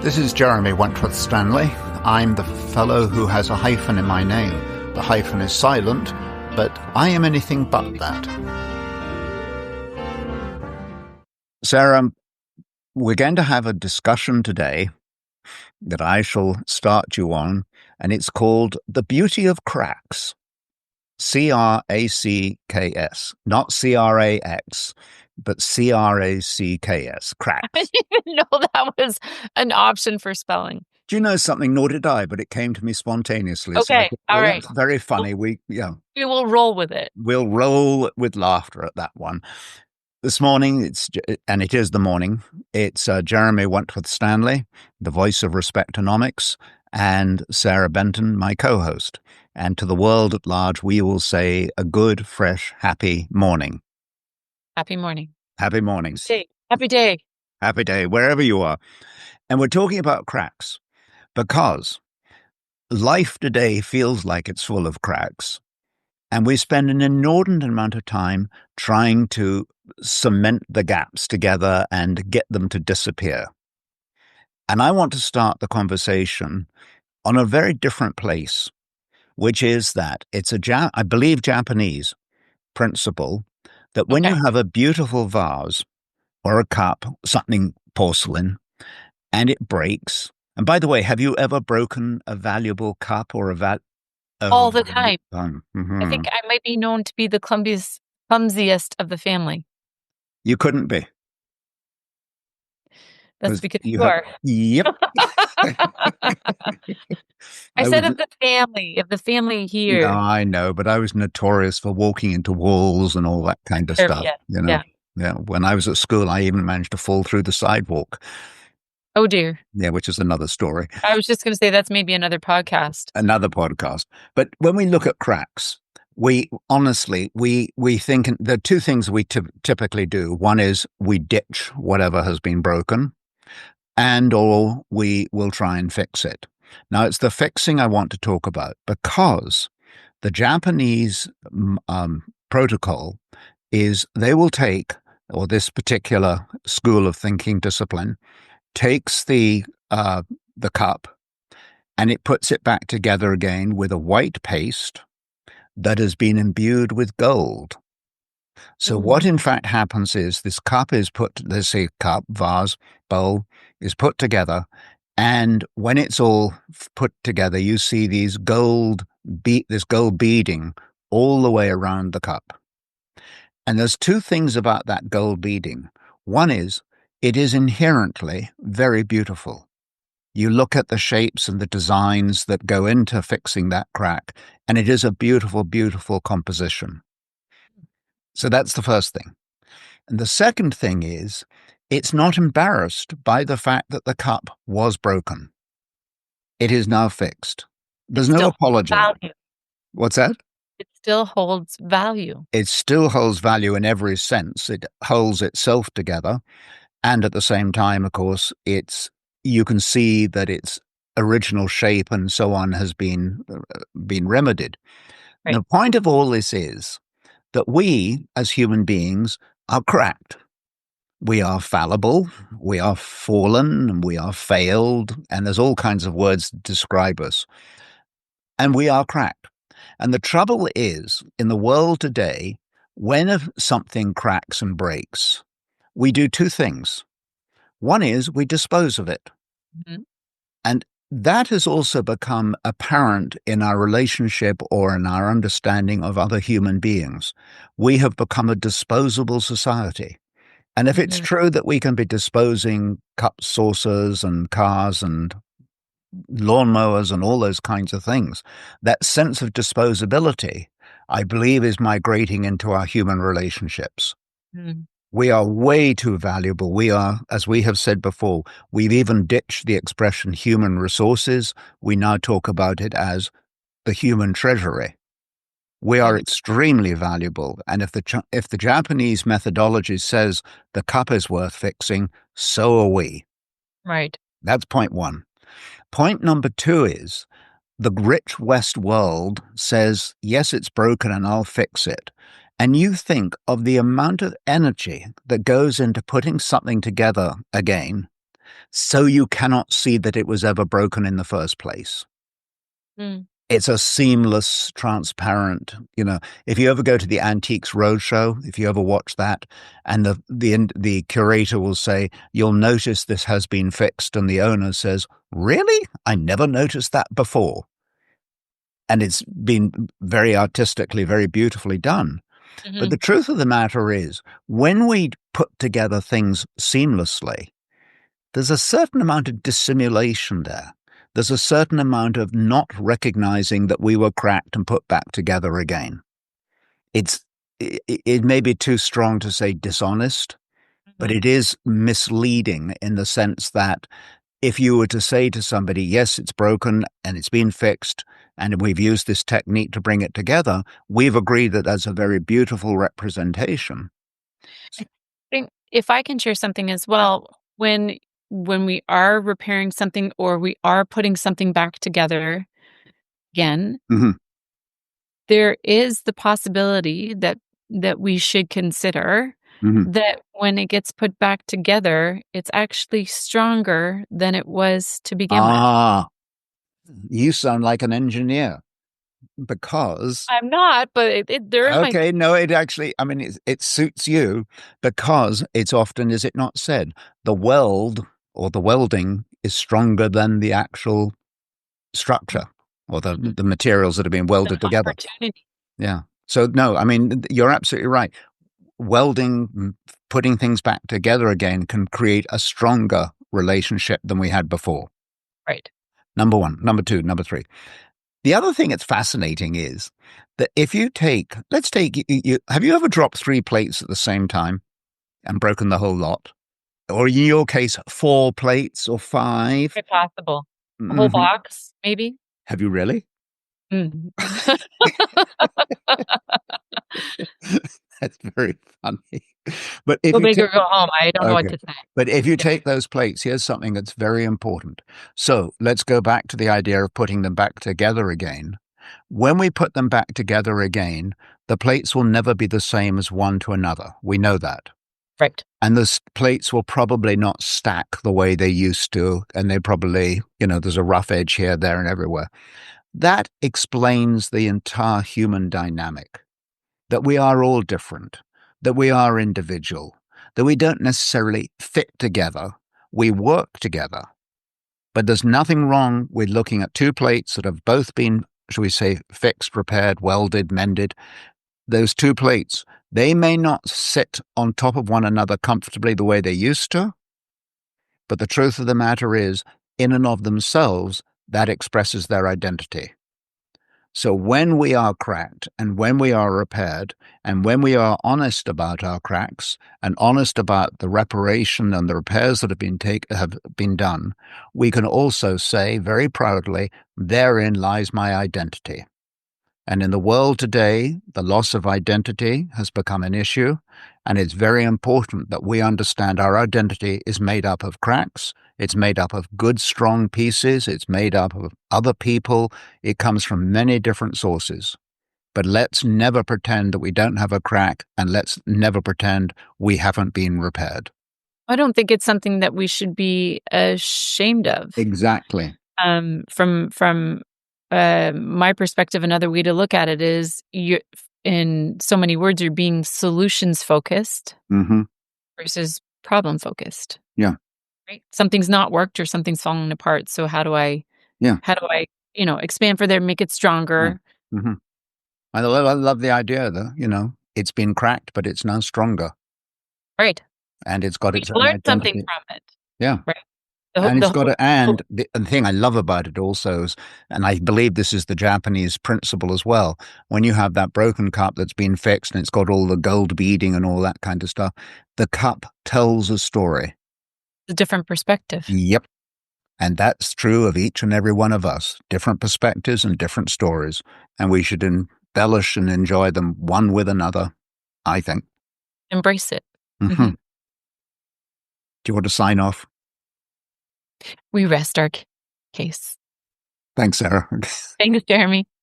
This is Jeremy Wentworth-Stanley. I'm the fellow who has a hyphen in my name. The hyphen is silent, but I am anything but that. Sarah, we're going to have a discussion today that I shall start you on, and it's called The Beauty of Cracks. C-R-A-C-K-S, not C-R-A-X, but C-R-A-C-K-S, cracks. I didn't even know that was an option for spelling. Do you know something? Nor did I, but it came to me spontaneously. Okay, all right. That's very funny. We will roll with it. We'll roll with laughter at that one. This morning, it is the morning. It's Jeremy Wentworth-Stanley, the voice of Respectonomics, and Sarah Benton, my co-host. And to the world at large, we will say a good, fresh, happy morning. Happy morning. Happy morning. Happy day. Happy day, wherever you are. And we're talking about cracks because life today feels like it's full of cracks. And we spend an inordinate amount of time trying to cement the gaps together and get them to disappear. And I want to start the conversation on a very different place, which is that it's I believe Japanese principle that when you have a beautiful vase or a cup, something porcelain, and it breaks. And by the way, have you ever broken a valuable cup or all the time? Mm-hmm. I think I might be known to be the clumsiest of the family. You couldn't be. That's because you are. Yep. I said of the family here. No, I know, but I was notorious for walking into walls and all that kind of stuff. Yeah. When I was at school, I even managed to fall through the sidewalk. Oh dear. Yeah, which is another story. I was just going to say that's maybe another podcast. But when we look at cracks, we honestly think there are two things we typically do. One is we ditch whatever has been broken, or we will try and fix it. Now, it's the fixing I want to talk about because the Japanese protocol is they will take, or this particular school of thinking discipline, takes the cup and it puts it back together again with a white paste that has been imbued with gold. So what in fact happens is this cup is vase, bowl is put together, and when it's all put together, you see this gold beading all the way around the cup. And there's two things about that gold beading. One is it is inherently very beautiful. You look at the shapes and the designs that go into fixing that crack, and it is a beautiful, beautiful composition. So that's the first thing. And the second thing is it's not embarrassed by the fact that the cup was broken. It is now fixed. There's no apology. Value. What's that? It still holds value. It still holds value in every sense. It holds itself together. And at the same time, of course, you can see that its original shape and so on has been remedied. Right. The point of all this is that we, as human beings, are cracked. We are fallible, we are fallen, we are failed, and there's all kinds of words that describe us. And we are cracked. And the trouble is, in the world today, when something cracks and breaks, we do two things. One is we dispose of it. Mm-hmm. And that has also become apparent in our relationship or in our understanding of other human beings. We have become a disposable society. And if it's true that we can be disposing cups, saucers, and cars and lawnmowers and all those kinds of things, that sense of disposability, I believe, is migrating into our human relationships. Mm. We are way too valuable. We are, as we have said before, we've even ditched the expression human resources. We now talk about it as the human treasury. We are extremely valuable. And if the Japanese methodology says the cup is worth fixing, so are we. Right. That's point one. Point number two is the rich West world says, yes, it's broken and I'll fix it. And you think of the amount of energy that goes into putting something together again, so you cannot see that it was ever broken in the first place. Mm. It's a seamless, transparent, if you ever go to the Antiques Roadshow, if you ever watch that, and the curator will say, you'll notice this has been fixed, and the owner says, really? I never noticed that before. And it's been very artistically, very beautifully done. But Hmm. the truth of the matter is, when we put together things seamlessly, there's a certain amount of dissimulation there. There's a certain amount of not recognizing that we were cracked and put back together again. It may be too strong to say dishonest, but Hmm. it is misleading in the sense that if you were to say to somebody, yes, it's broken and it's been fixed, and we've used this technique to bring it together, we've agreed that that's a very beautiful representation. I think if I can share something as well, when we are repairing something or we are putting something back together again, Mm-hmm. there is the possibility that we should consider Mm-hmm. that when it gets put back together, it's actually stronger than it was to begin with. Ah, you sound like an engineer because, I'm not, but they're in my okay, no, it actually, I mean, it suits you because it's often, is it not said, the weld or the welding is stronger than the actual structure or Mhm. the materials that are being The welded together. opportunity. Yeah. So, no, I mean, you're absolutely right. Welding, putting things back together again can create a stronger relationship than we had before. Right. Number one. Number two. Number three. The other thing that's fascinating is that if you take, let's take, have you ever dropped 3 plates at the same time and broken the whole lot? Or in your case, 4 plates or five? Quite possible. A whole Hmm. box, maybe? Have you really? Mm. That's very funny. But if Go you big or take, go home. I don't know what okay, to say. but if you Yeah. take those plates, here's something that's very important. So let's go back to the idea of putting them back together again. When we put them back together again, the plates will never be the same as one to another. We know that. Right. And the plates will probably not stack the way they used to. And they probably, there's a rough edge here, there, and everywhere. That explains the entire human dynamic, that we are all different, that we are individual, that we don't necessarily fit together. We work together. But there's nothing wrong with looking at 2 plates that have both been, shall we say, fixed, repaired, welded, mended. Those 2 plates, they may not sit on top of one another comfortably the way they used to, but the truth of the matter is, in and of themselves, that expresses their identity. So when we are cracked and when we are repaired and when we are honest about our cracks and honest about the reparation and the repairs that have been done, we can also say very proudly, therein lies my identity. And in the world today, the loss of identity has become an issue, and it's very important that we understand our identity is made up of cracks, it's made up of good, strong pieces, it's made up of other people, it comes from many different sources. But let's never pretend that we don't have a crack, and let's never pretend we haven't been repaired. I don't think it's something that we should be ashamed of. Exactly. From my perspective, another way to look at it is you, in so many words, you're being solutions focused Mm-hmm. versus problem focused. Yeah. Right? Something's not worked or something's falling apart. So Yeah. how do I, expand for there, make it Yeah. stronger? Mm-hmm. I love the idea that, it's been cracked, but it's now stronger Right. and it's got We its can own learn something identity. from it. Yeah. Right. And it's The got whole, to, and the thing I love about it also is, and I believe this is the Japanese principle as well, when you have that broken cup that's been fixed and it's got all the gold beading and all that kind of stuff, the cup tells a story. a different perspective. Yep. And that's true of each and every one of us, different perspectives and different stories. And we should embellish and enjoy them one with another, I think. Embrace it. Hmm. Hmm. Do you want to sign off? We rest our case. Thanks, Sarah. Thanks, Jeremy.